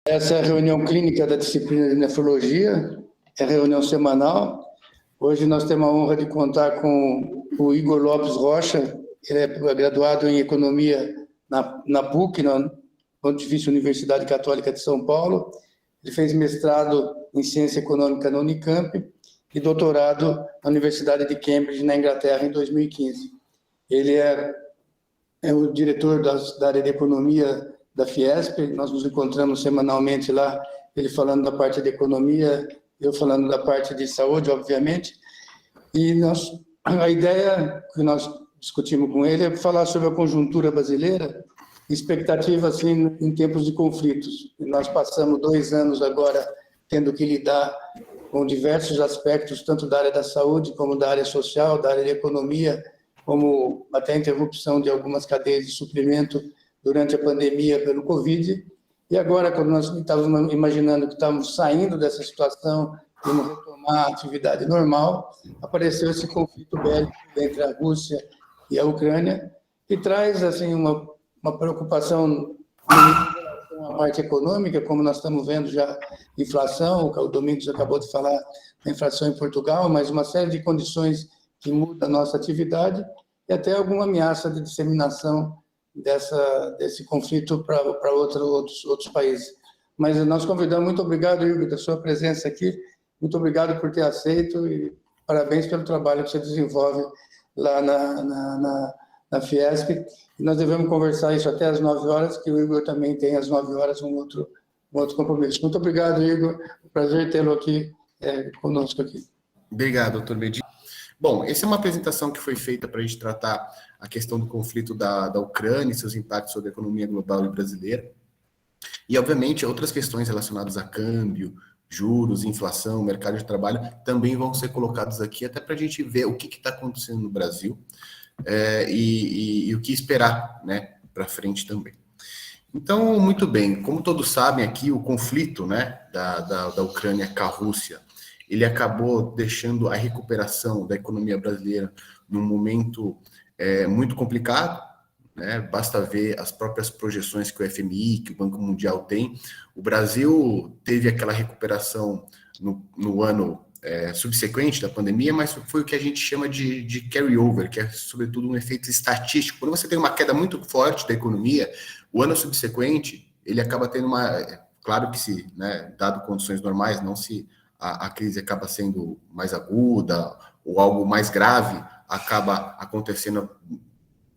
Essa é a reunião clínica da disciplina de nefrologia, é a reunião semanal. Hoje nós temos a honra de contar com o Igor Lopes Rocha, ele é graduado em Economia na PUC, na Pontifícia Universidade Católica de São Paulo. Ele fez mestrado em Ciência Econômica na Unicamp e doutorado na Universidade de Cambridge, na Inglaterra, em 2015. Ele é o diretor da área de Economia da Fiesp. Nós nos encontramos semanalmente lá, ele falando da parte de economia, eu falando da parte de saúde, obviamente. E a ideia que nós discutimos com ele é falar sobre a conjuntura brasileira, expectativa assim, em tempos de conflitos. Nós passamos 2 anos agora tendo que lidar com diversos aspectos, tanto da área da saúde, como da área social, da área de economia, como até a interrupção de algumas cadeias de suprimento durante a pandemia pelo Covid. E agora, quando nós estávamos imaginando que estávamos saindo dessa situação, íamos retomar a atividade normal, apareceu esse conflito bélico entre a Rússia e a Ucrânia, que traz assim, uma preocupação a parte econômica, como nós estamos vendo já, inflação, o Domingos acabou de falar da inflação em Portugal, mas uma série de condições que mudam a nossa atividade e até alguma ameaça de disseminação desse conflito para outros países. Mas nós convidamos, muito obrigado, Igor, da sua presença aqui, muito obrigado por ter aceito e parabéns pelo trabalho que você desenvolve lá na Fiesp. E nós devemos conversar isso até às 9 horas, que o Igor também tem às 9 horas um outro compromisso. Muito obrigado, Igor. Prazer tê-lo aqui conosco aqui. Obrigado, doutor Medina. Bom, essa é uma apresentação que foi feita para a gente tratar a questão do conflito da Ucrânia e seus impactos sobre a economia global e brasileira. E, obviamente, outras questões relacionadas a câmbio, juros, inflação, mercado de trabalho, também vão ser colocados aqui, até para a gente ver o que está acontecendo no Brasil e o que esperar, né, para frente também. Então, muito bem, como todos sabem aqui, o conflito, né, da Ucrânia com a Rússia, ele acabou deixando a recuperação da economia brasileira num momento muito complicado, né? Basta ver as próprias projeções que o FMI, que o Banco Mundial tem. O Brasil teve aquela recuperação no ano subsequente da pandemia, mas foi o que a gente chama de carry-over, que é, sobretudo, um efeito estatístico. Quando você tem uma queda muito forte da economia, o ano subsequente, ele acaba tendo claro que se, né, dado condições normais, não se a crise acaba sendo mais aguda ou algo mais grave acaba acontecendo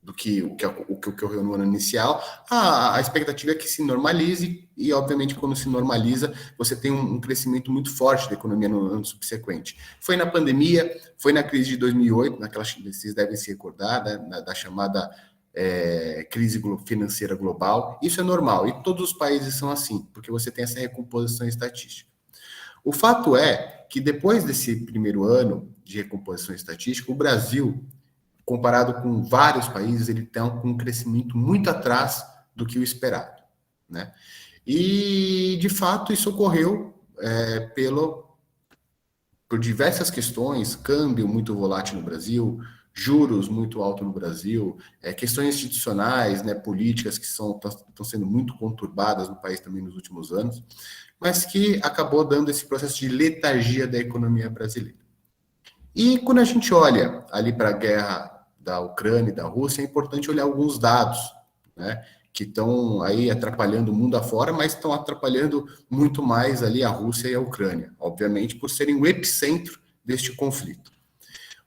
do que o que ocorreu no ano inicial, a expectativa é que se normalize e, obviamente, quando se normaliza, você tem um crescimento muito forte da economia no ano subsequente. Foi na pandemia, foi na crise de 2008, vocês devem se recordar, né, da chamada crise financeira global. Isso é normal e todos os países são assim, porque você tem essa recomposição estatística. O fato é que depois desse primeiro ano de recomposição estatística, o Brasil, comparado com vários países, ele tem um crescimento muito atrás do que o esperado, né? E, de fato, isso ocorreu por diversas questões, câmbio muito volátil no Brasil, juros muito altos no Brasil, questões institucionais, né, políticas que estão sendo muito conturbadas no país também nos últimos anos, mas que acabou dando esse processo de letargia da economia brasileira. E quando a gente olha ali para a guerra da Ucrânia e da Rússia, é importante olhar alguns dados, né, que estão aí atrapalhando o mundo afora, mas estão atrapalhando muito mais ali a Rússia e a Ucrânia, obviamente, por serem o epicentro deste conflito.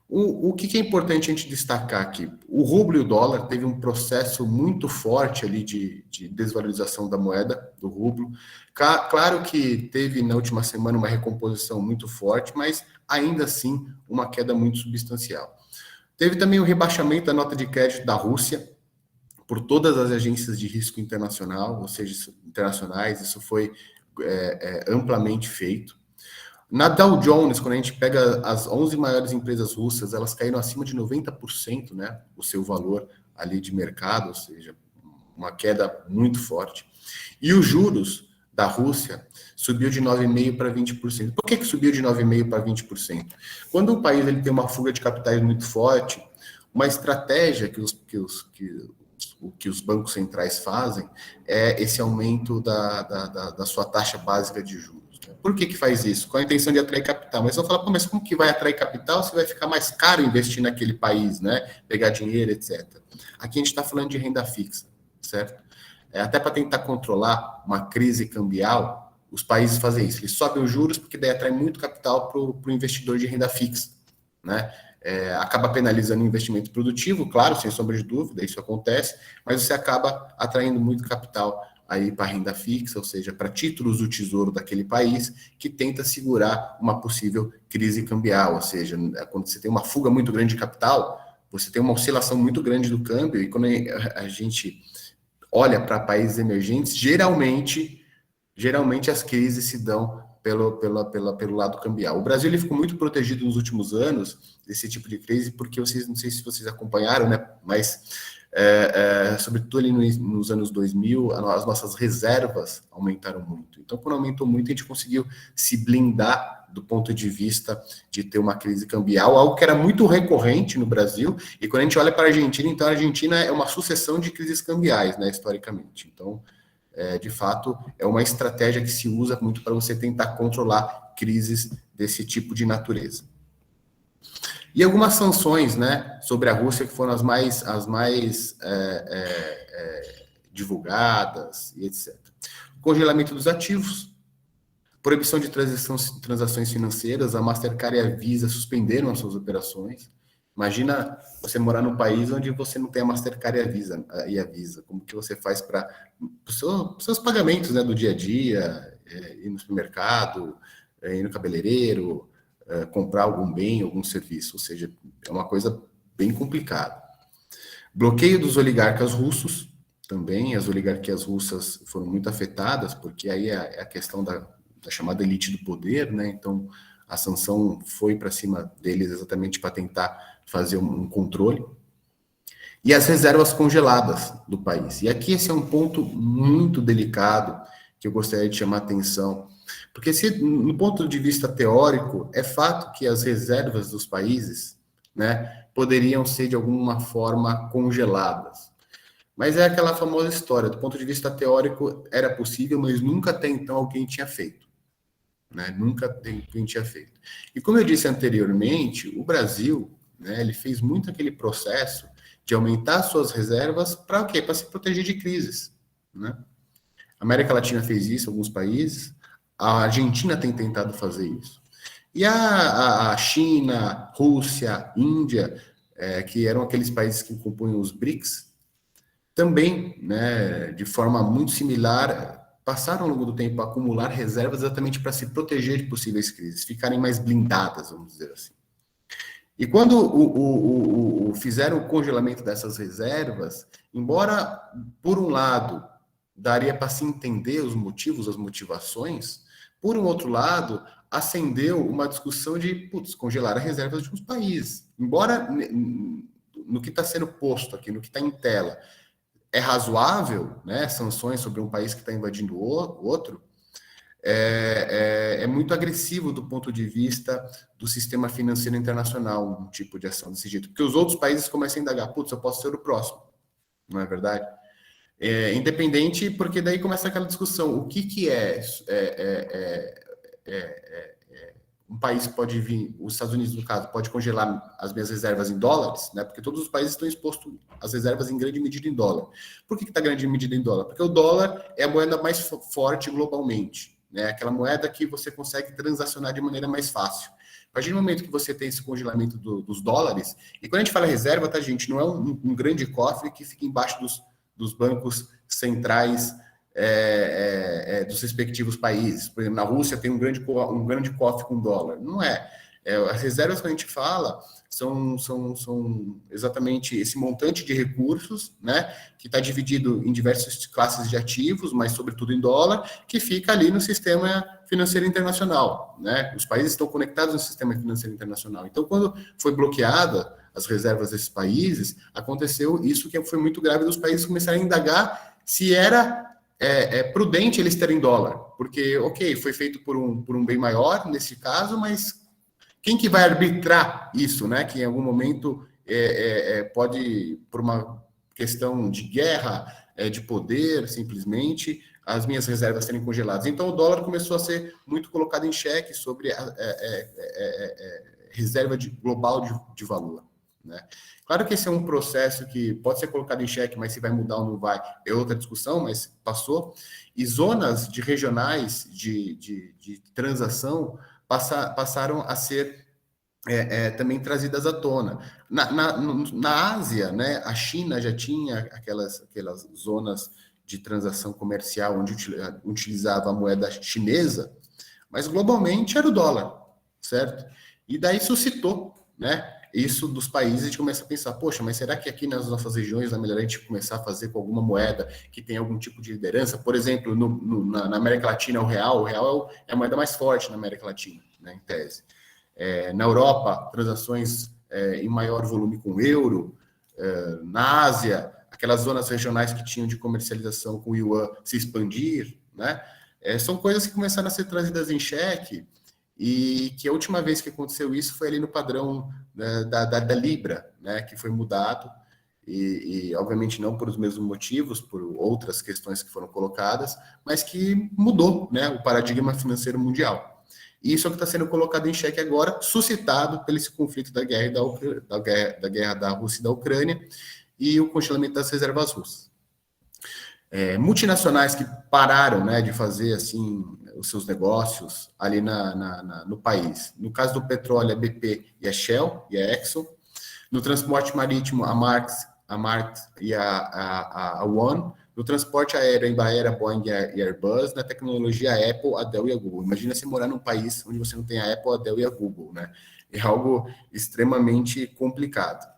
O que é importante a gente destacar aqui? O rublo e o dólar teve um processo muito forte ali de desvalorização da moeda, do rublo. Claro que teve na última semana uma recomposição muito forte, mas ainda assim uma queda muito substancial. Teve também o rebaixamento da nota de crédito da Rússia por todas as agências de risco internacional, ou seja, internacionais, isso foi amplamente feito. Na Dow Jones, quando a gente pega as 11 maiores empresas russas, elas caíram acima de 90%, né, o seu valor ali de mercado, ou seja, uma queda muito forte. E os juros da Rússia subiu de 9,5% para 20%. Por que subiu de 9,5% para 20%? Quando o país ele tem uma fuga de capitais muito forte, uma estratégia que os o que os bancos centrais fazem é esse aumento da sua taxa básica de juros. Né? Por que faz isso? Com a intenção de atrair capital. Mas eu vou falar, mas como que vai atrair capital se vai ficar mais caro investir naquele país, né? Pegar dinheiro, etc. Aqui a gente está falando de renda fixa, certo? Até para tentar controlar uma crise cambial, os países fazem isso. Eles sobem os juros porque daí atrai muito capital para o investidor de renda fixa, né? Acaba penalizando o investimento produtivo, claro, sem sombra de dúvida, isso acontece, mas você acaba atraindo muito capital aí para renda fixa, ou seja, para títulos do tesouro daquele país, que tenta segurar uma possível crise cambial, ou seja, quando você tem uma fuga muito grande de capital, você tem uma oscilação muito grande do câmbio, e quando a gente olha para países emergentes, geralmente as crises se dão pelo lado cambial. O Brasil ele ficou muito protegido nos últimos anos desse tipo de crise, porque vocês, não sei se vocês acompanharam, né, mas sobretudo ali nos anos 2000, as nossas reservas aumentaram muito. Então, quando aumentou muito, a gente conseguiu se blindar do ponto de vista de ter uma crise cambial, algo que era muito recorrente no Brasil, e quando a gente olha para a Argentina, então a Argentina é uma sucessão de crises cambiais, né, historicamente. Então, de fato, é uma estratégia que se usa muito para você tentar controlar crises desse tipo de natureza. E algumas sanções, né, sobre a Rússia que foram as mais divulgadas e etc. Congelamento dos ativos, proibição de transações financeiras, a Mastercard e a Visa suspenderam as suas operações. Imagina você morar num país onde você não tem a Mastercard e a Visa. Como que você faz para os seus pagamentos, né, do dia a dia, ir no supermercado, ir no cabeleireiro, comprar algum bem, algum serviço? Ou seja, é uma coisa bem complicada. Bloqueio dos oligarcas russos, também as oligarquias russas foram muito afetadas, porque aí é a questão da chamada elite do poder, né? Então, a sanção foi para cima deles exatamente para tentar fazer um controle. E as reservas congeladas do país. E aqui esse é um ponto muito delicado que eu gostaria de chamar a atenção. Porque se, no ponto de vista teórico, é fato que as reservas dos países, né, poderiam ser de alguma forma congeladas. Mas é aquela famosa história, do ponto de vista teórico era possível, mas nunca até então alguém tinha feito. Né? Nunca alguém tinha feito. E como eu disse anteriormente, o Brasil, né, ele fez muito aquele processo de aumentar suas reservas para o quê? Para se proteger de crises. Né? A América Latina fez isso, alguns países, a Argentina tem tentado fazer isso. E a China, Rússia, Índia, que eram aqueles países que compunham os BRICS, também, né, de forma muito similar, passaram ao longo do tempo a acumular reservas exatamente para se proteger de possíveis crises, ficarem mais blindadas, vamos dizer assim. E quando fizeram o congelamento dessas reservas, embora, por um lado, daria para se entender os motivos, as motivações, por um outro lado, acendeu uma discussão de, congelar as reservas de uns países. Embora, no que está sendo posto aqui, no que está em tela, é razoável, né, sanções sobre um país que está invadindo o outro, é muito agressivo do ponto de vista do sistema financeiro internacional, um tipo de ação desse jeito, porque os outros países começam a indagar, eu posso ser o próximo, não é verdade? Independente, porque daí começa aquela discussão, o que um país pode vir, os Estados Unidos, no caso, pode congelar as minhas reservas em dólares, né? Porque todos os países estão expostos às reservas em grande medida em dólar. Por que está grande medida em dólar? Porque o dólar é a moeda mais forte globalmente, né? Aquela moeda que você consegue transacionar de maneira mais fácil. A partir do momento que você tem esse congelamento dos dólares, e quando a gente fala reserva, tá, gente, não é um grande cofre que fica embaixo dos bancos centrais dos respectivos países. Por exemplo, na Rússia tem um grande cofre com dólar. Não é. As reservas que a gente fala são exatamente esse montante de recursos, né, que está dividido em diversas classes de ativos, mas sobretudo em dólar, que fica ali no sistema financeiro internacional. Né? Os países estão conectados no sistema financeiro internacional. Então, quando foi bloqueada as reservas desses países, aconteceu isso que foi muito grave, dos países começarem a indagar se era prudente eles terem dólar, porque, ok, foi feito por um bem maior, nesse caso, mas quem que vai arbitrar isso, né? Que em algum momento pode, por uma questão de guerra, de poder, simplesmente, as minhas reservas serem congeladas. Então, o dólar começou a ser muito colocado em xeque sobre a reserva global de valor, né? Claro que esse é um processo que pode ser colocado em xeque, mas se vai mudar ou não vai é outra discussão, mas passou. E zonas regionais de transação passaram a ser também trazidas à tona. Na Ásia, né, a China já tinha aquelas zonas de transação comercial onde utilizava a moeda chinesa, mas globalmente era o dólar, certo? E daí suscitou, né, isso dos países. A gente começa a pensar, poxa, mas será que aqui nas nossas regiões não é melhor a gente começar a fazer com alguma moeda que tem algum tipo de liderança? Por exemplo, na América Latina, o real é a moeda mais forte na América Latina, né, em tese. Na Europa, transações em maior volume com euro. Na Ásia, aquelas zonas regionais que tinham de comercialização com o yuan se expandir, né? São coisas que começaram a ser trazidas em xeque, e que a última vez que aconteceu isso foi ali no padrão da Libra, né, que foi mudado, e obviamente não por os mesmos motivos, por outras questões que foram colocadas, mas que mudou, né, o paradigma financeiro mundial. E isso é o que está sendo colocado em xeque agora, suscitado pelo esse conflito da guerra da Rússia e da Ucrânia e o congelamento das reservas russas. Multinacionais que pararam, né, de fazer assim os seus negócios ali no país. No caso do petróleo, a BP e a Shell e a Exxon. No transporte marítimo, a Marx e a One. No transporte aéreo, a Embraer, a Boeing e a Airbus. Na tecnologia, a Apple, a Dell e a Google. Imagina você morar num país onde você não tem a Apple, a Dell e a Google, né? É algo extremamente complicado.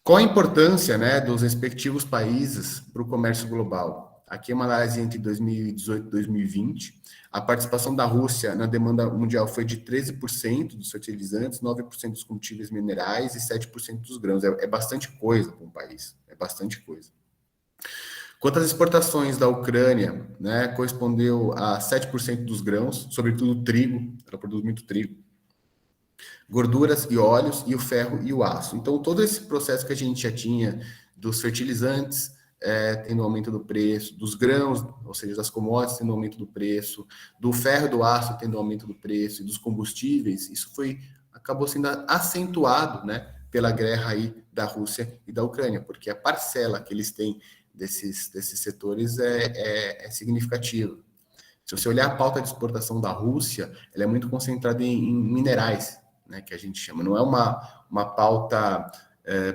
Qual a importância, né, dos respectivos países para o comércio global? Aqui é uma análise entre 2018 e 2020. A participação da Rússia na demanda mundial foi de 13% dos fertilizantes, 9% dos combustíveis minerais e 7% dos grãos. É bastante coisa para um país, é bastante coisa. Quanto às exportações da Ucrânia, né, correspondeu a 7% dos grãos, sobretudo trigo, ela produz muito trigo, gorduras e óleos, e o ferro e o aço. Então, todo esse processo que a gente já tinha dos fertilizantes tendo aumento do preço, dos grãos, ou seja, das commodities tendo aumento do preço, do ferro e do aço tendo aumento do preço, e dos combustíveis, isso acabou sendo acentuado, né, pela guerra aí da Rússia e da Ucrânia, porque a parcela que eles têm desses setores é significativa. Se você olhar a pauta de exportação da Rússia, ela é muito concentrada em minerais, né, que a gente chama. Não é uma pauta,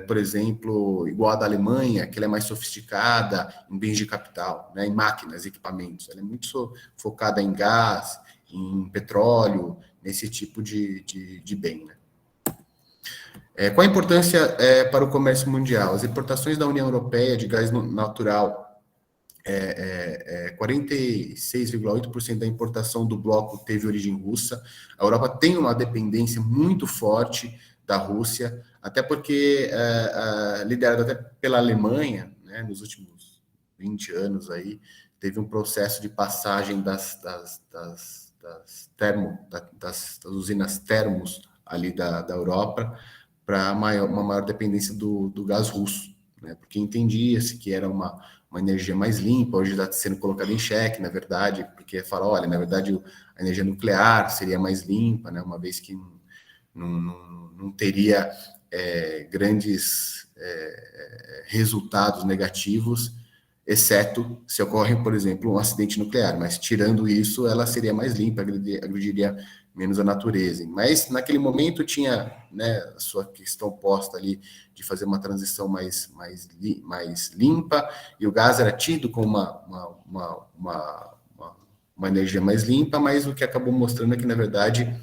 por exemplo, igual a da Alemanha, que ela é mais sofisticada em bens de capital, né, em máquinas, equipamentos. Ela é muito focada em gás, em petróleo, nesse tipo de bem, né? Qual a importância para o comércio mundial? As importações da União Europeia de gás natural, 46,8% da importação do bloco teve origem russa. A Europa tem uma dependência muito forte da Rússia, até porque, liderado até pela Alemanha, né, nos últimos 20 anos, aí, teve um processo de passagem das usinas termos ali da Europa para uma maior dependência do gás russo, né, porque entendia-se que era uma energia mais limpa. Hoje está sendo colocada em xeque, na verdade, porque fala, olha, na verdade a energia nuclear seria mais limpa, né, uma vez que não teria grandes resultados negativos, exceto se ocorre, por exemplo, um acidente nuclear, mas tirando isso, ela seria mais limpa, agrediria menos a natureza. Mas naquele momento tinha, né, a sua questão posta ali de fazer uma transição mais limpa, e o gás era tido como uma energia mais limpa, mas o que acabou mostrando é que, na verdade,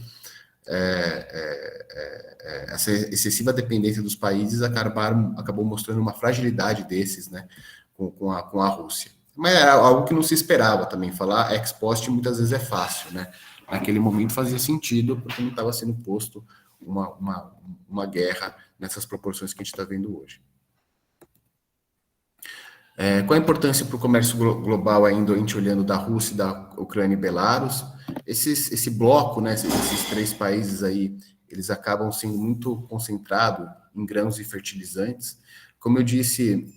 essa excessiva dependência dos países acabou mostrando uma fragilidade desses, né, com a Rússia. Mas era algo que não se esperava também. Falar ex post muitas vezes é fácil, né? Naquele momento fazia sentido, porque não estava sendo posto uma guerra nessas proporções que a gente está vendo hoje. Qual a importância para o comércio global ainda, a gente olhando da Rússia, da Ucrânia e Belarus? Esse bloco, né, esses três países aí, eles acabam sendo muito concentrados em grãos e fertilizantes, Como eu disse,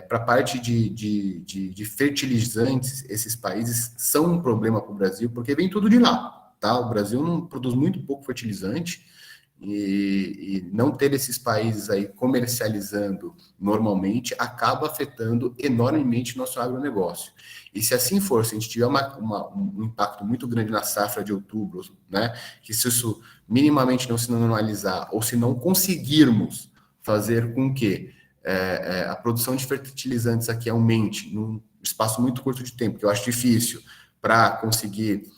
para a parte de fertilizantes, esses países são um problema para o Brasil, porque vem tudo de lá, tá? O Brasil não produz muito pouco fertilizante, e não ter esses países aí comercializando normalmente acaba afetando enormemente nosso agronegócio. E se assim for, se a gente tiver um impacto muito grande na safra de outubro, né, que se isso minimamente não se normalizar, ou se não conseguirmos fazer com que a produção de fertilizantes aqui aumente num espaço muito curto de tempo, que eu acho difícil, para conseguir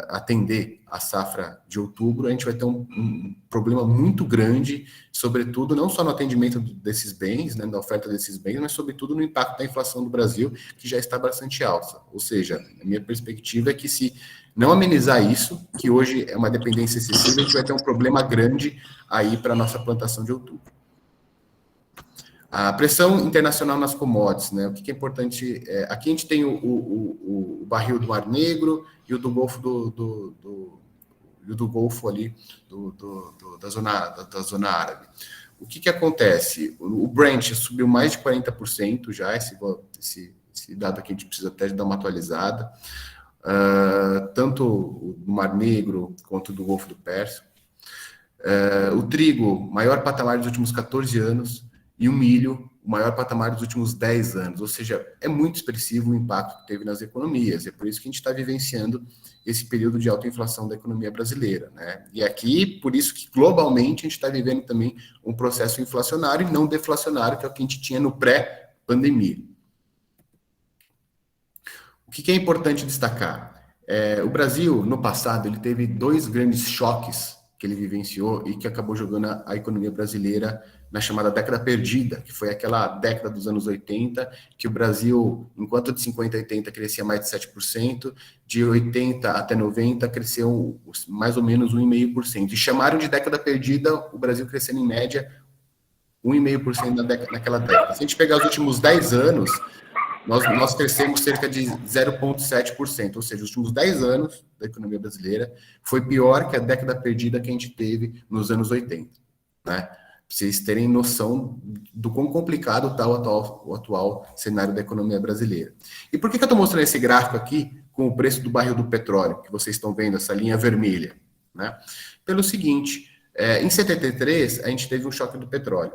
atender a safra de outubro, a gente vai ter um problema muito grande, sobretudo, não só no atendimento desses bens, né, da oferta desses bens, mas sobretudo no impacto da inflação do Brasil, que já está bastante alta. Ou seja, a minha perspectiva é que se não amenizar isso, que hoje é uma dependência excessiva, a gente vai ter um problema grande aí para a nossa plantação de outubro. A pressão internacional nas commodities, né? O que é importante? Aqui a gente tem o barril do Mar Negro e o do Golfo do Golfo ali da zona árabe. O que acontece? O Brent subiu mais de 40% já, esse dado aqui a gente precisa até dar uma atualizada, tanto do Mar Negro quanto do Golfo do Pérsico. O trigo, maior patamar dos últimos 14 anos, e o milho, o maior patamar dos últimos 10 anos. Ou seja, é muito expressivo o impacto que teve nas economias. É por isso que a gente está vivenciando esse período de alta inflação da economia brasileira, né? E aqui, por isso que globalmente a gente está vivendo também um processo inflacionário e não deflacionário, que é o que a gente tinha no pré-pandemia. O que é importante destacar? O Brasil, no passado, ele teve 2 grandes choques que ele vivenciou e que acabou jogando a economia brasileira na chamada década perdida, que foi aquela década dos anos 80, que o Brasil, enquanto de 50 a 80 crescia mais de 7%, de 80 até 90 cresceu mais ou menos 1,5%. E chamaram de década perdida o Brasil crescendo em média 1,5% naquela década. Se a gente pegar os últimos 10 anos, nós crescemos cerca de 0,7%, ou seja, os últimos 10 anos da economia brasileira foi pior que a década perdida que a gente teve nos anos 80, né? Para vocês terem noção do quão complicado está o atual cenário da economia brasileira. E por que eu estou mostrando esse gráfico aqui com o preço do barril do petróleo, que vocês estão vendo, essa linha vermelha, né? Pelo seguinte, em 73 a gente teve um choque do petróleo.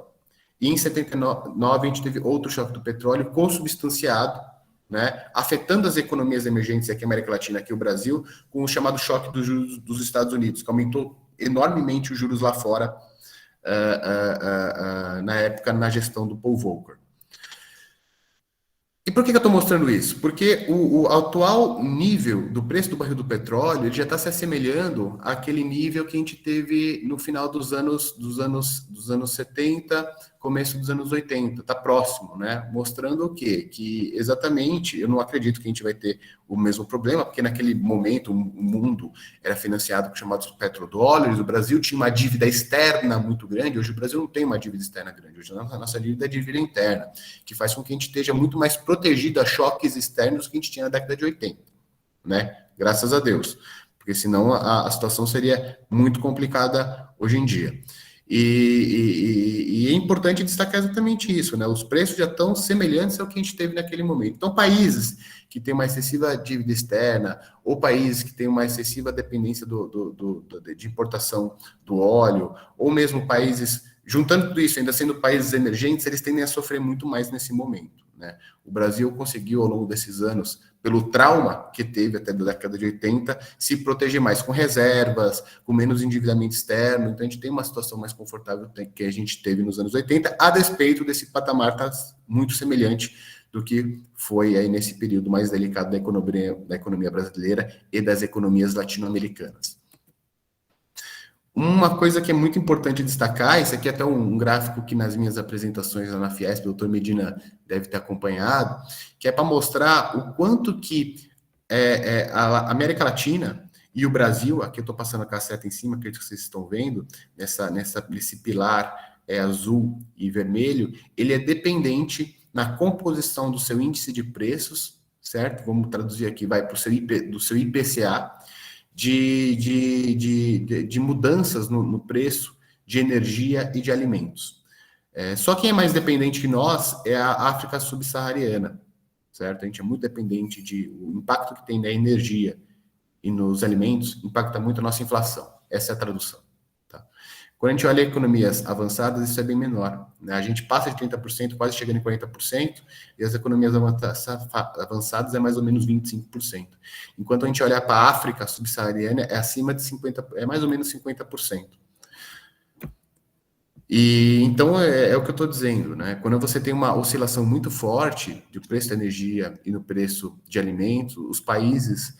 E em 79 a gente teve outro choque do petróleo consubstanciado, né, afetando as economias emergentes aqui, América Latina, aqui o Brasil, com o chamado choque dos juros dos Estados Unidos, que aumentou enormemente os juros lá fora, na época, na gestão do Paul Volcker. E por que eu estou mostrando isso? Porque o atual nível do preço do barril do petróleo ele já está se assemelhando àquele nível que a gente teve no final dos anos 70, começo dos anos 80, está próximo, né? Mostrando o quê? Que exatamente, eu não acredito que a gente vai ter o mesmo problema, porque naquele momento o mundo era financiado com chamados petrodólares, o Brasil tinha uma dívida externa muito grande, hoje o Brasil não tem uma dívida externa grande, hoje a nossa dívida é dívida interna, que faz com que a gente esteja muito mais protegido a choques externos que a gente tinha na década de 80, né? Graças a Deus, porque senão a situação seria muito complicada hoje em dia. E é importante destacar exatamente isso, né? Os preços já estão semelhantes ao que a gente teve naquele momento. Então, países que têm uma excessiva dívida externa, ou países que têm uma excessiva dependência de importação do óleo, ou mesmo países, juntando tudo isso, ainda sendo países emergentes, eles tendem a sofrer muito mais nesse momento, né? O Brasil conseguiu, ao longo desses anos, pelo trauma que teve até da década de 80, se proteger mais com reservas, com menos endividamento externo. Então, a gente tem uma situação mais confortável que a gente teve nos anos 80, a despeito desse patamar estar muito semelhante do que foi aí nesse período mais delicado da economia brasileira e das economias latino-americanas. Uma coisa que é muito importante destacar, isso aqui é até um gráfico que nas minhas apresentações lá na Fiesp, o doutor Medina deve ter acompanhado, que é para mostrar o quanto que a América Latina e o Brasil, aqui eu estou passando a casseta em cima, acredito que vocês estão vendo, nesse pilar azul e vermelho, ele é dependente na composição do seu índice de preços, certo? Vamos traduzir aqui, vai para do seu IPCA, de mudanças no preço de energia e de alimentos. Só quem é mais dependente que nós é a África subsaariana, certo? A gente é muito dependente o impacto que tem na energia e nos alimentos impacta muito a nossa inflação. Essa é a tradução. Tá? Quando a gente olha economias avançadas, isso é bem menor. Né? A gente passa de 30%, quase chegando em 40%, e as economias avançadas é mais ou menos 25%. Enquanto a gente olha para a África subsaariana, é acima de 50%, é mais ou menos 50%. E então é o que eu estou dizendo, né? Quando você tem uma oscilação muito forte do preço da energia e no preço de alimentos, os países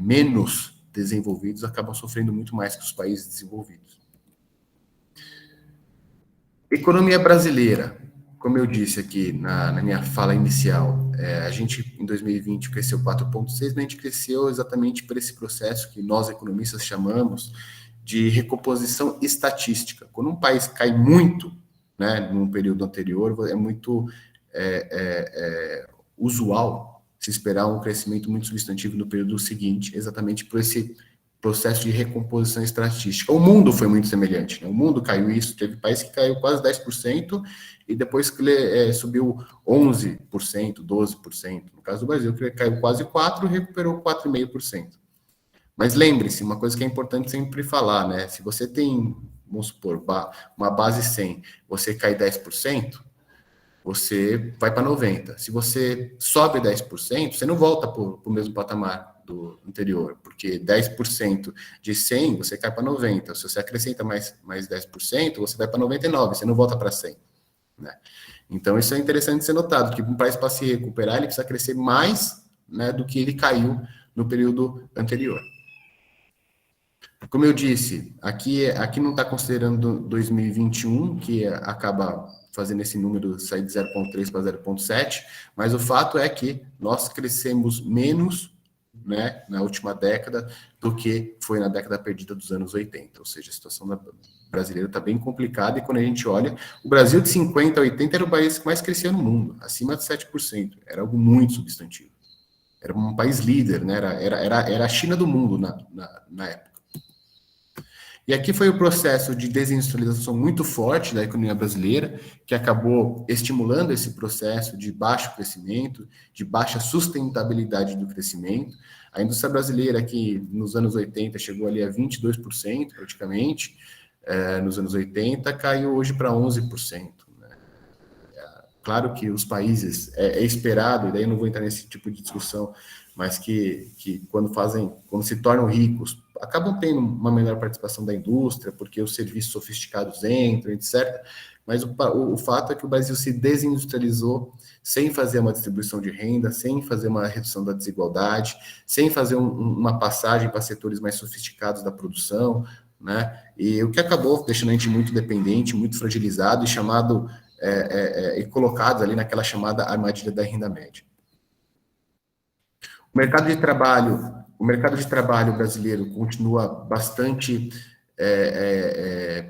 menos desenvolvidos acabam sofrendo muito mais que os países desenvolvidos. Economia brasileira, como eu disse aqui na minha fala inicial, a gente em 2020 cresceu 4,6%, mas a gente cresceu exatamente por esse processo que nós economistas chamamos de recomposição estatística. Quando um país cai muito, né, num período anterior, é muito usual se esperar um crescimento muito substantivo no período seguinte, exatamente por esse processo de recomposição estatística. O mundo foi muito semelhante, né? O mundo caiu isso, teve país que caiu quase 10% e depois subiu 11%, 12%. No caso do Brasil, que caiu quase 4% e recuperou 4,5%. Mas lembre-se, uma coisa que é importante sempre falar, né? Se você tem, vamos supor, uma base 100, você cai 10%, você vai para 90%. Se você sobe 10%, você não volta para o mesmo patamar do anterior, porque 10% de 100, você cai para 90%. Se você acrescenta mais 10%, você vai para 99%, você não volta para 100%. Né? Então, isso é interessante ser notado, que um país para se recuperar, ele precisa crescer mais, né, do que ele caiu no período anterior. Como eu disse, aqui não está considerando 2021, que acaba fazendo esse número sair de 0,3 para 0,7, mas o fato é que nós crescemos menos, né, na última década do que foi na década perdida dos anos 80, ou seja, a situação brasileira está bem complicada, e quando a gente olha, o Brasil de 50 a 80 era o país que mais crescia no mundo, acima de 7%, era algo muito substantivo, era um país líder, né, era a China do mundo na época. E aqui foi o processo de desindustrialização muito forte da economia brasileira, que acabou estimulando esse processo de baixo crescimento, de baixa sustentabilidade do crescimento. A indústria brasileira, que nos anos 80 chegou ali a 22% praticamente, nos anos 80, caiu hoje para 11%. Né? Claro que os países, é esperado, e daí eu não vou entrar nesse tipo de discussão, mas que quando se tornam ricos, acabam tendo uma melhor participação da indústria, porque os serviços sofisticados entram, etc. Mas o fato é que o Brasil se desindustrializou sem fazer uma distribuição de renda, sem fazer uma redução da desigualdade, sem fazer uma passagem para setores mais sofisticados da produção, né? E o que acabou deixando a gente muito dependente, muito fragilizado e chamado e colocados ali naquela chamada armadilha da renda média. O mercado de trabalho brasileiro continua bastante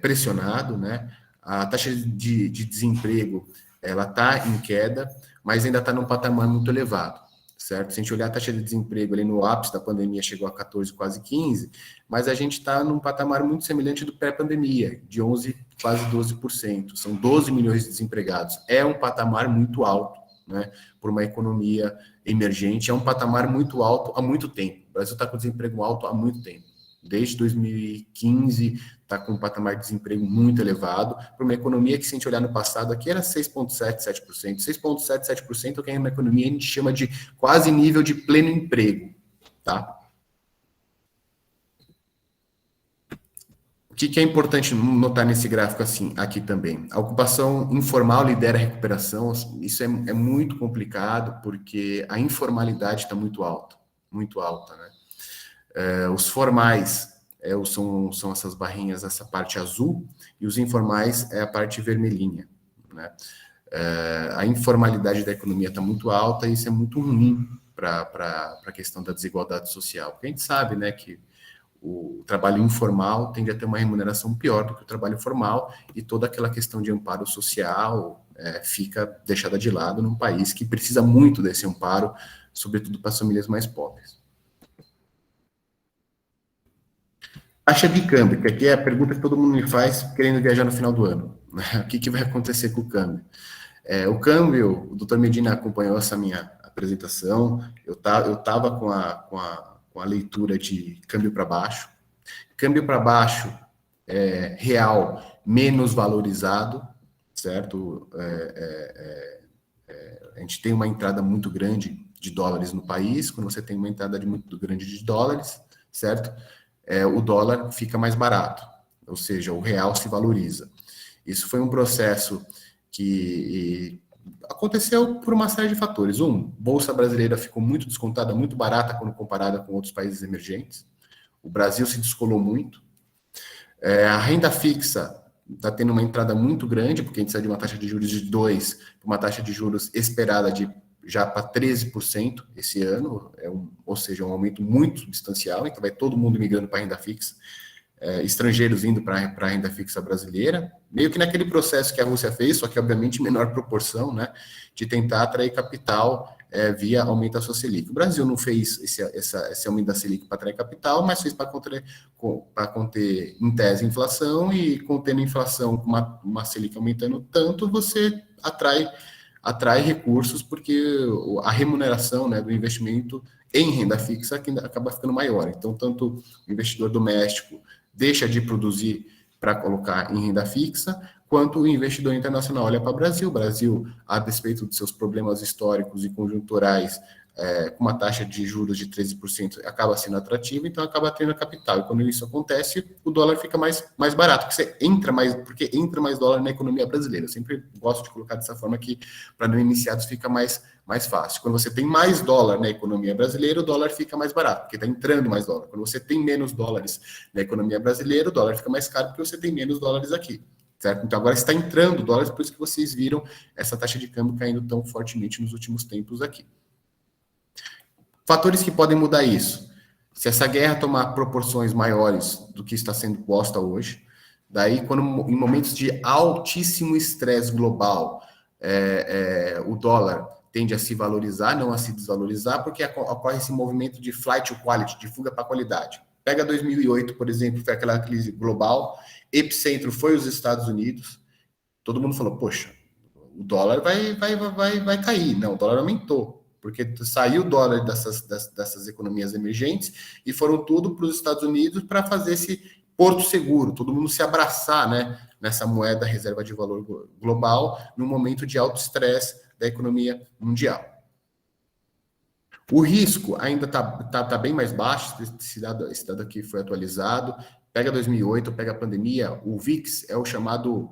pressionado, né? A taxa de desemprego ela está em queda, mas ainda está num patamar muito elevado, certo? Se a gente olhar a taxa de desemprego ali no ápice da pandemia chegou a 14, quase 15, mas a gente está num patamar muito semelhante do pré-pandemia, de 11, quase 12%. São 12 milhões de desempregados. É um patamar muito alto, né? Por uma economia emergente, é um patamar muito alto há muito tempo. O Brasil está com desemprego alto há muito tempo. Desde 2015, está com um patamar de desemprego muito elevado, para uma economia que, se a gente olhar no passado, aqui era 6,7%, 7%. 6,7%, 7% é o que uma economia a gente chama de quase nível de pleno emprego. Tá? O que é importante notar nesse gráfico assim, aqui também? A ocupação informal lidera a recuperação. Isso é muito complicado, porque a informalidade está muito alta, né? Os formais são essas barrinhas, essa parte azul, e os informais é a parte vermelhinha, né? A informalidade da economia está muito alta, e isso é muito ruim para a questão da desigualdade social. Porque a gente sabe, né, que o trabalho informal tende a ter uma remuneração pior do que o trabalho formal, e toda aquela questão de amparo social fica deixada de lado num país que precisa muito desse amparo, sobretudo para as famílias mais pobres. Taxa de câmbio, que aqui é a pergunta que todo mundo me faz querendo viajar no final do ano. O que vai acontecer com o câmbio? O câmbio, o doutor Medina acompanhou essa minha apresentação, eu estava com a leitura de câmbio para baixo. Câmbio para baixo, real menos valorizado, certo? A gente tem uma entrada muito grande de dólares no país. Quando você tem uma entrada muito grande de dólares, certo? O dólar fica mais barato, ou seja, o real se valoriza. Isso foi um processo que aconteceu por uma série de fatores. Bolsa brasileira ficou muito descontada, muito barata quando comparada com outros países emergentes. O Brasil se descolou muito. A renda fixa está tendo uma entrada muito grande, porque a gente sai de uma taxa de juros de 2% para uma taxa de juros esperada de já para 13% esse ano, ou seja, um aumento muito substancial, então vai todo mundo migrando para a renda fixa, estrangeiros indo para a renda fixa brasileira, meio que naquele processo que a Rússia fez, só que obviamente em menor proporção, né, de tentar atrair capital via aumento da sua Selic. O Brasil não fez esse aumento da Selic para atrair capital, mas fez para conter, em tese, a inflação, e contendo a inflação com uma Selic aumentando tanto, você atrai recursos, porque a remuneração, né, do investimento em renda fixa acaba ficando maior. Então, tanto o investidor doméstico deixa de produzir para colocar em renda fixa, quanto o investidor internacional olha para o Brasil. O Brasil, a despeito de seus problemas históricos e conjunturais, com uma taxa de juros de 13%, acaba sendo atrativo, então acaba tendo capital. E quando isso acontece, o dólar fica mais barato, porque entra mais dólar na economia brasileira. Eu sempre gosto de colocar dessa forma aqui, para não iniciados fica mais fácil. Quando você tem mais dólar na economia brasileira, o dólar fica mais barato, porque está entrando mais dólar. Quando você tem menos dólares na economia brasileira, o dólar fica mais caro, porque você tem menos dólares aqui. Certo? Então, agora está entrando dólares, por isso que vocês viram essa taxa de câmbio caindo tão fortemente nos últimos tempos aqui. Fatores que podem mudar isso. Se essa guerra tomar proporções maiores do que está sendo posta hoje, daí, em momentos de altíssimo estresse global, o dólar tende a se valorizar, não a se desvalorizar, porque ocorre esse movimento de flight to quality, de fuga para a qualidade. Pega 2008, por exemplo, foi aquela crise global, epicentro foi os Estados Unidos, todo mundo falou, poxa, o dólar vai cair. Não, o dólar aumentou, porque saiu o dólar dessas economias emergentes e foram tudo para os Estados Unidos para fazer esse porto seguro, todo mundo se abraçar, né, nessa moeda reserva de valor global, num momento de alto estresse da economia mundial. O risco ainda tá bem mais baixo, esse dado aqui foi atualizado. Pega 2008, pega a pandemia, o VIX é o chamado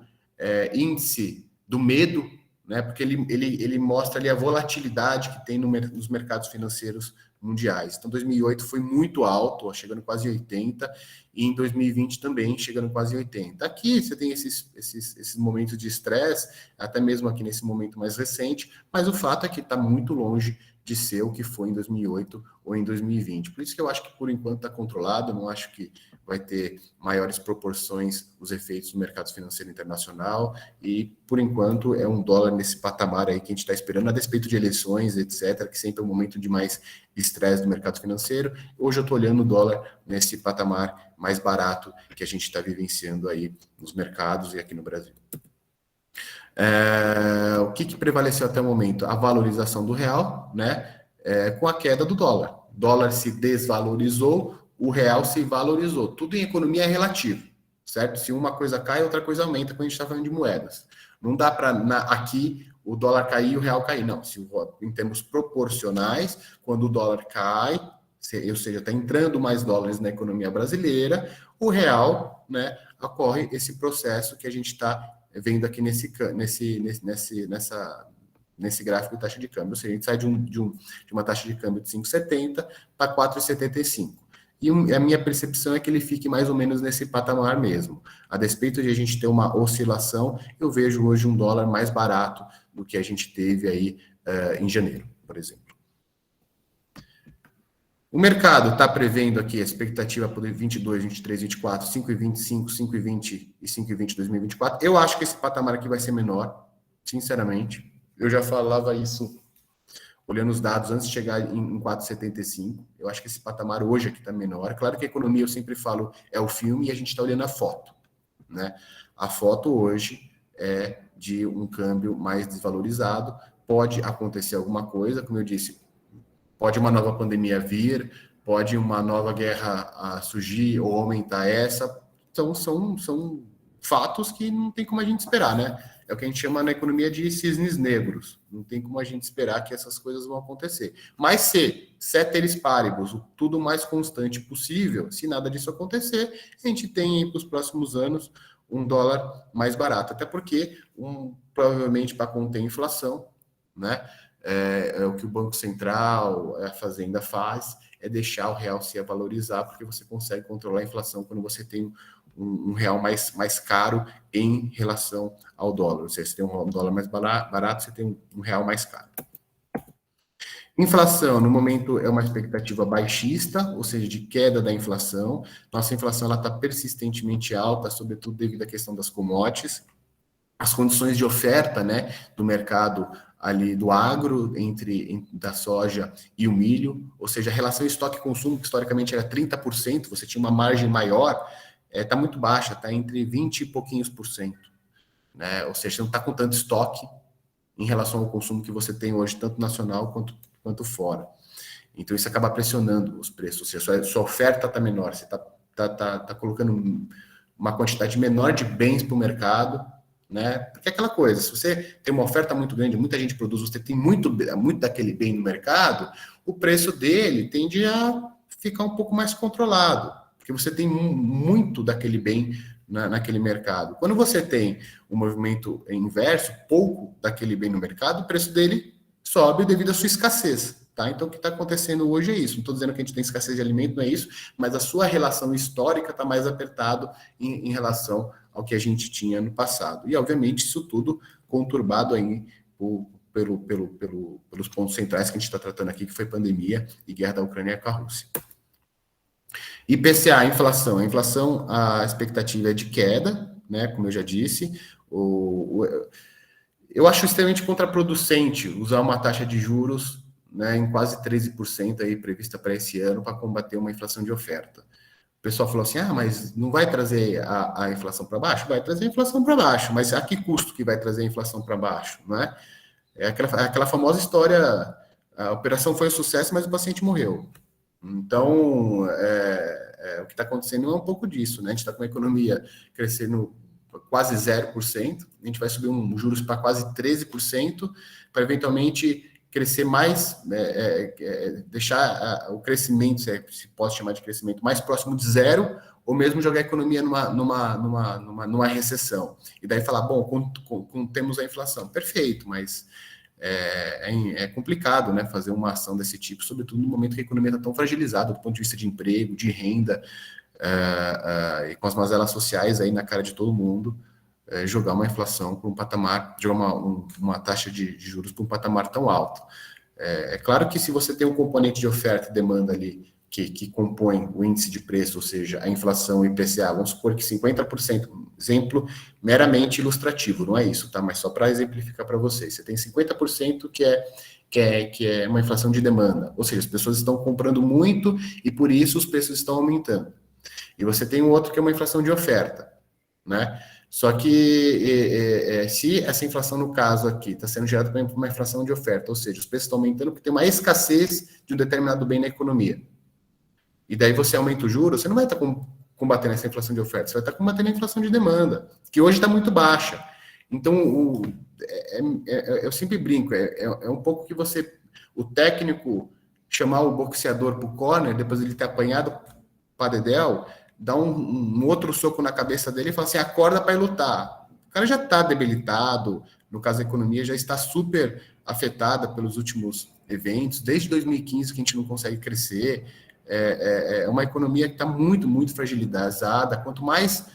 índice do medo, né? Porque ele mostra ali a volatilidade que tem nos mercados financeiros mundiais. Então, 2008 foi muito alto, chegando quase 80, e em 2020 também chegando quase 80. Aqui você tem esses momentos de estresse, até mesmo aqui nesse momento mais recente, mas o fato é que está muito longe de ser o que foi em 2008 ou em 2020. Por isso que eu acho que, por enquanto, está controlado, eu não acho que vai ter maiores proporções os efeitos no mercado financeiro internacional, e, por enquanto, é um dólar nesse patamar aí que a gente está esperando, a despeito de eleições, etc., que sempre é um momento de mais estresse do mercado financeiro. Hoje eu estou olhando o dólar nesse patamar mais barato que a gente está vivenciando aí nos mercados e aqui no Brasil. O que prevaleceu até o momento? A valorização do real, né? Com a queda do dólar. O dólar se desvalorizou, o real se valorizou. Tudo em economia é relativo, certo? Se uma coisa cai, outra coisa aumenta quando a gente está falando de moedas. Não dá para aqui o dólar cair e o real cair. Não, em termos proporcionais, quando o dólar cai, ou seja, está entrando mais dólares na economia brasileira, o real, né, ocorre esse processo que a gente está vendo aqui nesse gráfico de taxa de câmbio. Ou seja, a gente sai de uma taxa de câmbio de 5,70 para 4,75. E a minha percepção é que ele fique mais ou menos nesse patamar mesmo. A despeito de a gente ter uma oscilação, eu vejo hoje um dólar mais barato do que a gente teve aí em janeiro, por exemplo. O mercado está prevendo aqui a expectativa para 22, 23, 24, 5,25, 5,20 e 5,20 2024. Eu acho que esse patamar aqui vai ser menor, sinceramente. Eu já falava isso olhando os dados antes de chegar em 4,75. Eu acho que esse patamar hoje aqui está menor. Claro que a economia, eu sempre falo, é o filme e a gente está olhando a foto, né? A foto hoje é de um câmbio mais desvalorizado. Pode acontecer alguma coisa, como eu disse, pode uma nova pandemia vir, pode uma nova guerra surgir ou aumentar essa. Então, são fatos que não tem como a gente esperar, né? É o que a gente chama na economia de cisnes negros. Não tem como a gente esperar que essas coisas vão acontecer. Mas se ceteris paribus, tudo mais constante possível, se nada disso acontecer, a gente tem para os próximos anos um dólar mais barato. Até porque, provavelmente, para conter a inflação, né? É o que o Banco Central, a Fazenda faz, é deixar o real se valorizar, porque você consegue controlar a inflação quando você tem um real mais caro em relação ao dólar. Ou seja, você tem um dólar mais barato, você tem um real mais caro. Inflação, no momento, é uma expectativa baixista, ou seja, de queda da inflação. Nossa inflação está persistentemente alta, sobretudo devido à questão das commodities. As condições de oferta, né, do mercado ali do agro, da soja e o milho, ou seja, a relação estoque-consumo, que historicamente era 30%, você tinha uma margem maior, está muito baixa, está entre 20 e pouquinhos por cento, né? Ou seja, você não está com tanto estoque em relação ao consumo que você tem hoje, tanto nacional quanto fora. Então, isso acaba pressionando os preços, ou seja, sua oferta está menor, você está colocando uma quantidade menor de bens para o mercado, né? Porque é aquela coisa, se você tem uma oferta muito grande, muita gente produz, você tem muito daquele bem no mercado, o preço dele tende a ficar um pouco mais controlado, porque você tem muito daquele bem naquele mercado. Quando você tem um movimento inverso, pouco daquele bem no mercado, o preço dele sobe devido à sua escassez. Tá? Então, o que está acontecendo hoje é isso. Não estou dizendo que a gente tem escassez de alimento, não é isso, mas a sua relação histórica está mais apertado em relação ao que a gente tinha no passado. E, obviamente, isso tudo conturbado aí pelos pontos centrais que a gente está tratando aqui, que foi pandemia e guerra da Ucrânia com a Rússia. IPCA, inflação. A inflação, a expectativa é de queda, né? Como eu já disse. Eu acho extremamente contraproducente usar uma taxa de juros, né, em quase 13% aí prevista para esse ano para combater uma inflação de oferta. O pessoal falou assim, mas não vai trazer a inflação para baixo? Vai trazer a inflação para baixo, mas a que custo que vai trazer a inflação para baixo? Não é? É aquela famosa história, a operação foi um sucesso, mas o paciente morreu. Então, o que está acontecendo é um pouco disso, né? A gente está com a economia crescendo quase 0%, a gente vai subir juros para quase 13%, para eventualmente crescer mais, deixar o crescimento, se pode chamar de crescimento, mais próximo de zero, ou mesmo jogar a economia numa recessão. E daí falar, bom, temos a inflação. Perfeito, mas é complicado, né, fazer uma ação desse tipo, sobretudo no momento que a economia está tão fragilizada do ponto de vista de emprego, de renda, e com as mazelas sociais aí na cara de todo mundo, jogar uma inflação para um patamar, jogar uma taxa de juros para um patamar tão alto. É claro que se você tem um componente de oferta e demanda ali que compõe o índice de preço, ou seja, a inflação e o IPCA, vamos supor que 50%, exemplo meramente ilustrativo, não é isso, tá? Mas só para exemplificar para vocês, você tem 50% que é uma inflação de demanda, ou seja, as pessoas estão comprando muito e por isso os preços estão aumentando. E você tem um outro que é uma inflação de oferta, né? Só que se essa inflação, no caso aqui, está sendo gerada por uma inflação de oferta, ou seja, os preços estão aumentando porque tem uma escassez de um determinado bem na economia. E daí você aumenta o juros, você não vai estar combatendo essa inflação de oferta, você vai estar combatendo a inflação de demanda, que hoje está muito baixa. Então, eu sempre brinco, é um pouco que o técnico chamar o boxeador para o corner, depois ele ter apanhado para dedéu, dá um outro soco na cabeça dele e fala assim, acorda para ir lutar. O cara já está debilitado, no caso da economia, já está super afetada pelos últimos eventos, desde 2015 que a gente não consegue crescer, é uma economia que está muito, muito fragilizada. Quanto mais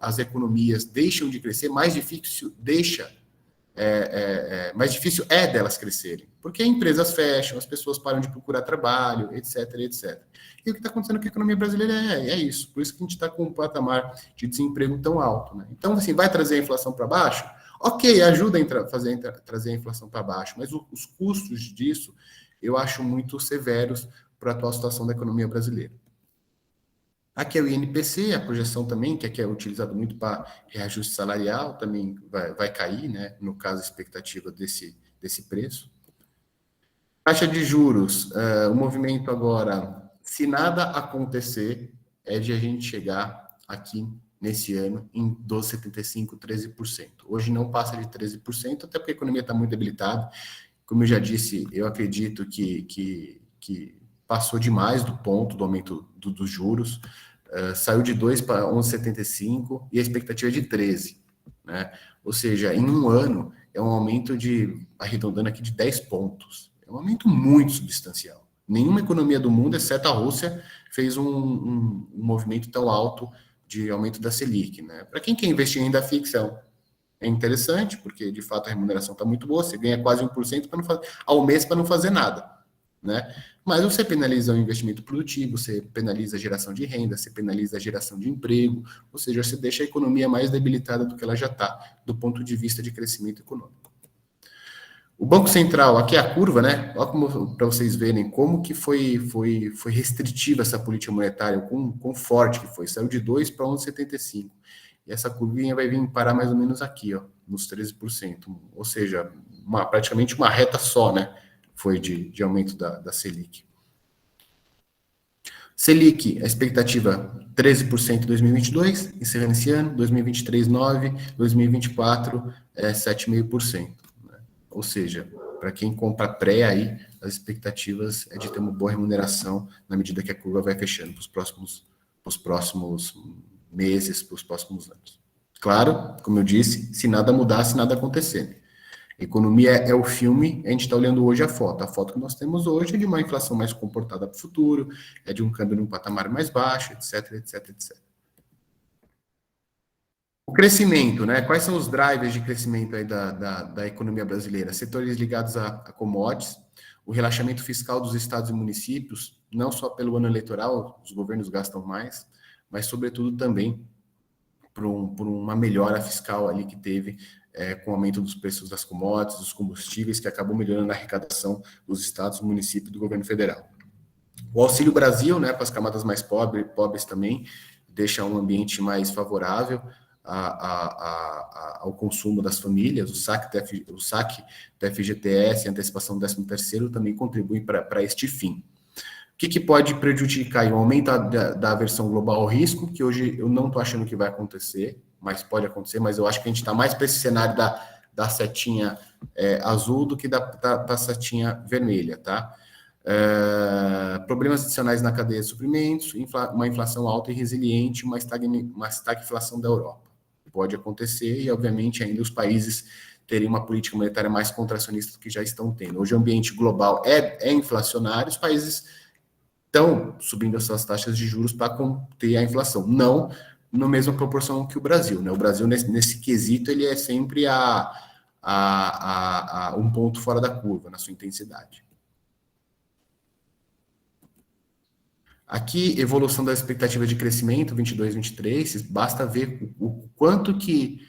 as economias deixam de crescer, mais difícil mais difícil é delas crescerem, porque empresas fecham, as pessoas param de procurar trabalho, etc, etc. E o que está acontecendo com a economia brasileira é isso, por isso que a gente está com um patamar de desemprego tão alto, né? Então, assim, vai trazer a inflação para baixo? Ok, ajuda a trazer a inflação para baixo, mas os custos disso eu acho muito severos para a atual situação da economia brasileira. Aqui é o INPC, a projeção também, que aqui é utilizado muito para reajuste salarial, também vai cair, né? No caso, a expectativa desse preço. Taxa de juros, o movimento agora, se nada acontecer, é de a gente chegar aqui nesse ano em 12,75%, 13%. Hoje não passa de 13%, até porque a economia está muito debilitada. Como eu já disse, eu acredito que passou demais do ponto do aumento dos juros, saiu de 2 para 11,75 e a expectativa é de 13, né? Ou seja, em um ano é um aumento de, arredondando aqui, de 10 pontos. É um aumento muito substancial. Nenhuma economia do mundo, exceto a Rússia, fez um movimento tão alto de aumento da Selic, né? Para quem quer investir em renda fixa, é interessante, porque de fato a remuneração está muito boa, você ganha quase 1% ao mês para não fazer nada, né? Mas você penaliza o investimento produtivo, você penaliza a geração de renda, você penaliza a geração de emprego, ou seja, você deixa a economia mais debilitada do que ela já está, do ponto de vista de crescimento econômico. O Banco Central, aqui é a curva, né? Olha como, para vocês verem como que foi restritiva essa política monetária, quão forte que foi. Saiu de 2 para 11,75. E essa curvinha vai vir parar mais ou menos aqui, ó, nos 13%. Ou seja, praticamente uma reta só, né? Foi de aumento da Selic. Selic, a expectativa 13% em 2022, encerrando esse ano, 2023, 9%, 2024, 7,5%. Né? Ou seja, para quem compra pré aí, as expectativas é de ter uma boa remuneração na medida que a curva vai fechando para os próximos meses, para os próximos anos. Claro, como eu disse, se nada mudar, se nada acontecer. Economia é o filme, a gente está olhando hoje a foto que nós temos hoje é de uma inflação mais comportada para o futuro, é de um câmbio num patamar mais baixo, etc, etc, etc. O crescimento, né? Quais são os drivers de crescimento aí da economia brasileira? Setores ligados a commodities, o relaxamento fiscal dos estados e municípios, não só pelo ano eleitoral, os governos gastam mais, mas sobretudo também por uma melhora fiscal ali que teve com o aumento dos preços das commodities, dos combustíveis, que acabou melhorando a arrecadação dos estados, municípios e do governo federal. O Auxílio Brasil, né, para as camadas mais pobres também, deixa um ambiente mais favorável ao consumo das famílias. O saque do FGTS, a antecipação do 13º, também contribuem para este fim. O que pode prejudicar? O aumento da aversão global ao risco, que hoje eu não estou achando que vai acontecer, mas pode acontecer, mas eu acho que a gente está mais para esse cenário da setinha azul do que da setinha vermelha, tá? Problemas adicionais na cadeia de suprimentos, uma inflação alta e resiliente, uma estagflação da Europa. Pode acontecer e, obviamente, ainda os países terem uma política monetária mais contracionista do que já estão tendo. Hoje o ambiente global é inflacionário, os países estão subindo as suas taxas de juros para conter a inflação, não na mesma proporção que o Brasil, né? O Brasil, nesse quesito, ele é sempre um ponto fora da curva, na sua intensidade. Aqui, evolução da expectativa de crescimento, 22, 23, basta ver o quanto que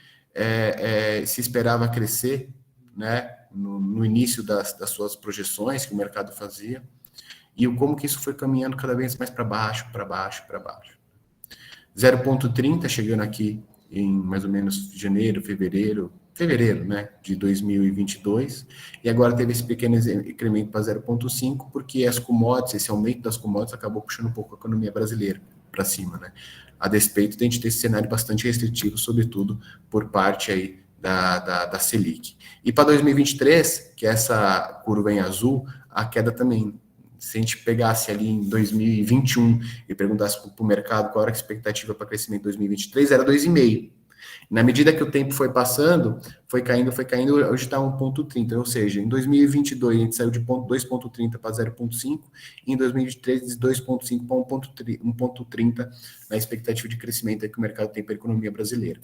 se esperava crescer, né, no início das suas projeções que o mercado fazia, e como que isso foi caminhando cada vez mais para baixo, para baixo, para baixo. 0,30 chegando aqui em mais ou menos fevereiro, né, de 2022, e agora teve esse pequeno incremento para 0,5, porque as commodities, esse aumento das commodities acabou puxando um pouco a economia brasileira para cima, né, a despeito de a gente ter esse cenário bastante restritivo, sobretudo por parte aí da Selic. E para 2023, que é essa curva em azul, a queda também, se a gente pegasse ali em 2021 e perguntasse para o mercado qual era a expectativa para crescimento em 2023, era 2,5%. Na medida que o tempo foi passando, foi caindo, hoje está 1,30%. Ou seja, em 2022 a gente saiu de 2,30 para 0,5, e em 2023 de 2,5 para 1,30 na expectativa de crescimento que o mercado tem para a economia brasileira.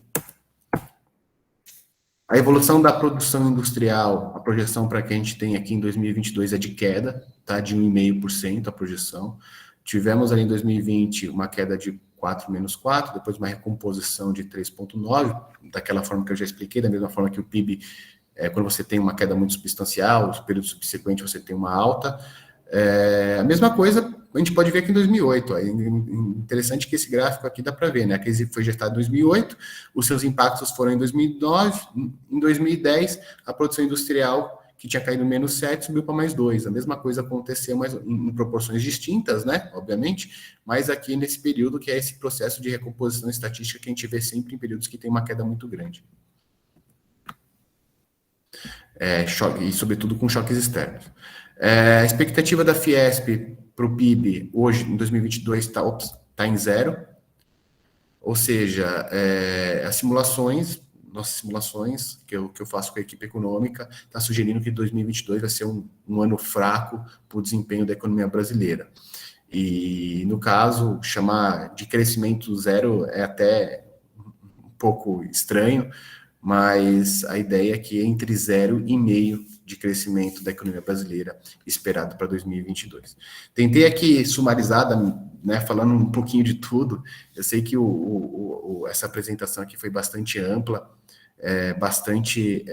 A evolução da produção industrial, a projeção para que a gente tem aqui em 2022 é de queda, tá? De 1,5% a projeção. Tivemos ali em 2020 uma queda de 4,-4%, depois uma recomposição de 3,9%, daquela forma que eu já expliquei, da mesma forma que o PIB, quando você tem uma queda muito substancial, os períodos subsequentes você tem uma alta. A mesma coisa a gente pode ver aqui em 2008. É interessante que esse gráfico aqui dá para ver, né? A crise foi gestada em 2008, os seus impactos foram em 2009, em 2010, a produção industrial, que tinha caído menos 7, subiu para mais 2. A mesma coisa aconteceu, mas em proporções distintas, né? Obviamente, mas aqui nesse período, que é esse processo de recomposição estatística que a gente vê sempre em períodos que tem uma queda muito grande. E sobretudo com choques externos. A expectativa da Fiesp para o PIB hoje, em 2022, está em 0, ou seja, as simulações, nossas simulações que eu faço com a equipe econômica, está sugerindo que 2022 vai ser um ano fraco para o desempenho da economia brasileira. E, no caso, chamar de crescimento 0 é até um pouco estranho, mas a ideia é que entre 0,5% de crescimento da economia brasileira esperado para 2022. Tentei aqui sumarizar, né, falando um pouquinho de tudo. Eu sei que essa apresentação aqui foi bastante ampla, bastante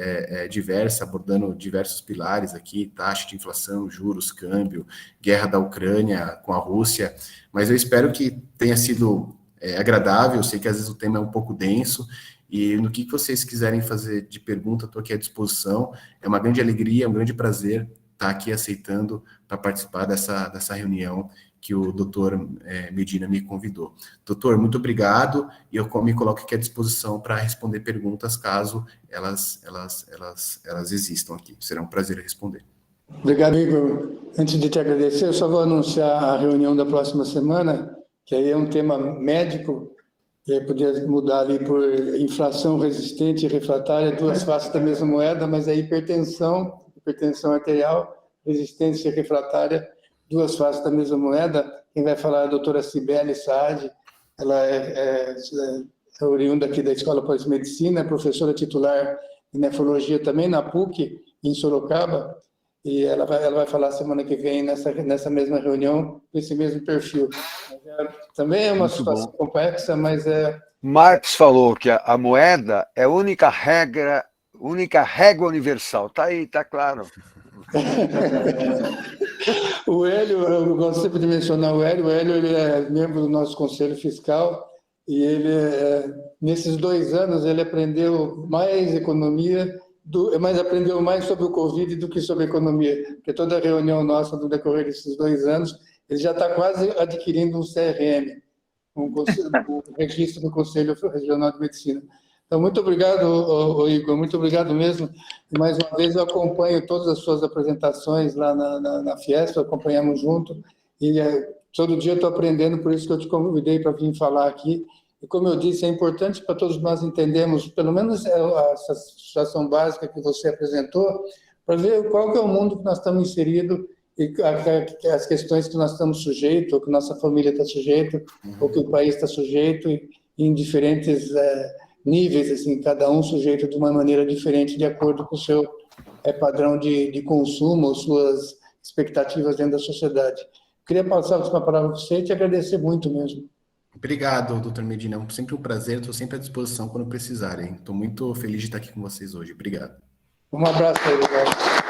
diversa, abordando diversos pilares aqui, taxa de inflação, juros, câmbio, guerra da Ucrânia com a Rússia, mas eu espero que tenha sido agradável. Eu sei que às vezes o tema é um pouco denso, e no que vocês quiserem fazer de pergunta, estou aqui à disposição. É uma grande alegria, um grande prazer estar aqui aceitando para participar dessa reunião que o doutor Medina me convidou. Doutor, muito obrigado, e eu me coloco aqui à disposição para responder perguntas, caso elas existam aqui. Será um prazer responder. Obrigado, Igor. Antes de te agradecer, eu só vou anunciar a reunião da próxima semana, que aí é um tema médico, e aí podia mudar ali por inflação resistente e refratária, duas faces da mesma moeda, mas é hipertensão arterial, resistência refratária, duas faces da mesma moeda. Quem vai falar é a doutora Cibele Saad, ela é oriunda aqui da Escola de Medicina, é professora titular de nefrologia também na PUC, em Sorocaba, e ela vai falar semana que vem nessa mesma reunião, com esse mesmo perfil. Também é uma situação complexa, mas Marx falou que a moeda é a única régua universal. Está aí, está claro. O Hélio, eu gosto sempre de mencionar o Hélio. O Hélio, ele é membro do nosso Conselho Fiscal, e ele, nesses 2 anos, ele aprendeu mais economia, mas aprendeu mais sobre o Covid do que sobre economia, porque toda reunião nossa no decorrer desses 2 anos, ele já está quase adquirindo um CRM, um registro do Conselho Regional de Medicina. Então, muito obrigado, Igor, muito obrigado mesmo. E, mais uma vez, eu acompanho todas as suas apresentações lá na Fiesp, acompanhamos junto, e todo dia eu estou aprendendo, por isso que eu te convidei para vir falar aqui. E, como eu disse, é importante para todos nós entendermos, pelo menos essa situação básica que você apresentou, para ver qual que é o mundo que nós estamos inseridos e as questões que nós estamos sujeitos, ou que nossa família está sujeita, ou que o país está sujeito, em diferentes níveis, assim, cada um sujeito de uma maneira diferente, de acordo com o seu padrão de consumo, ou suas expectativas dentro da sociedade. Queria passar a palavra para você e te agradecer muito mesmo. Obrigado, doutor Medina. É sempre um prazer, estou sempre à disposição quando precisarem. Estou muito feliz de estar aqui com vocês hoje. Obrigado. Um abraço aí, obrigado.